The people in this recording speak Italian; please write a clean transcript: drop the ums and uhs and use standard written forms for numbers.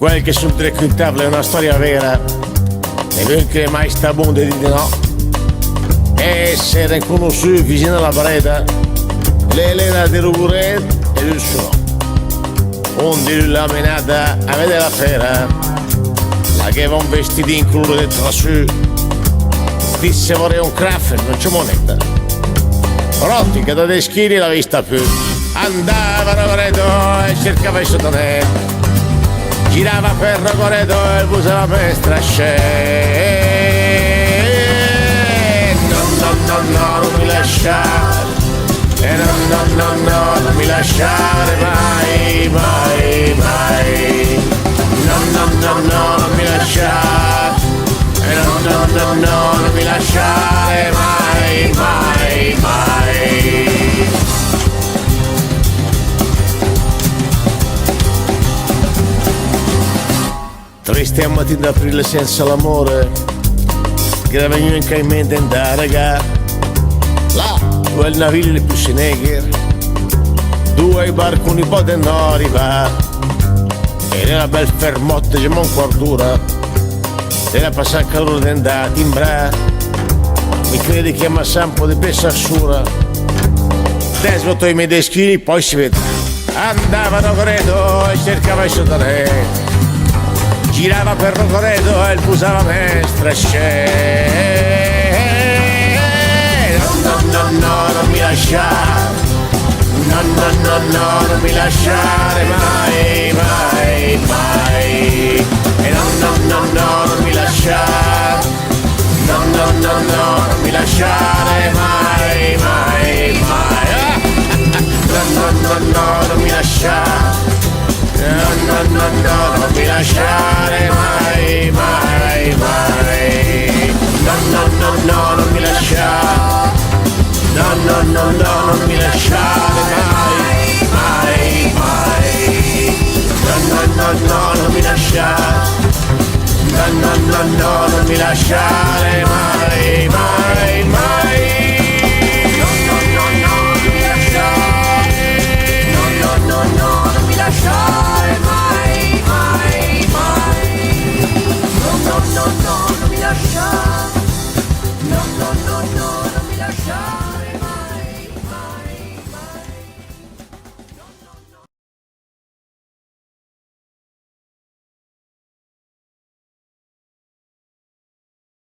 Quel che sul tre quintale è una storia vera, e perché mai sta buono di no. Essere conosciuti vicino alla parete, l'Elena di Ruguret e il suo. Onde la menata a vedere la fera, la che va un vestito in culo dentro su, disse vorrei un craft, non c'è moneta. Rotti che da deschini la vista più, andava Rogoredo e cercava il sottotetto. Girava per Rogoredo e usava per strasce. No, no, no, no, non mi lasciare. No, no, no, no, non mi lasciare mai, mai, mai. No, no, no, no, non mi lasciare. No, no, no, no, non mi lasciare mai, mai, mai. Triste a mattina d'aprile senza l'amore, che vengono in mente da regà. Là, quel navigli più si negher, due barconi potendo arrivare. E una bel fermotta c'è mon quardura, e la passa il calore dentro a timbrare. Mi credi che mi sa un po' di pessassura, sotto i miei deschini poi si vedrà. Andava Rogoredo e cercava il sottotetto, girava per Rogoredo e il pusava mestra no, no, no, non mi lasciare. No, no, no, no, non mi lasciare mai, mai, mai. E no, no, no, no, non mi lasciare. No, no, no, no, non mi lasciare mai, mai, mai. No, no, no, no, non mi lasciare. No, no, no, no, non mi lasciare mai, mai, mai. No, no, no, no, non mi lasciare. No, no, no, no, non mi lasciare mai, mai, mai. No, no, no, no, non mi lasciare. No, no, no, no, non mi lasciare mai.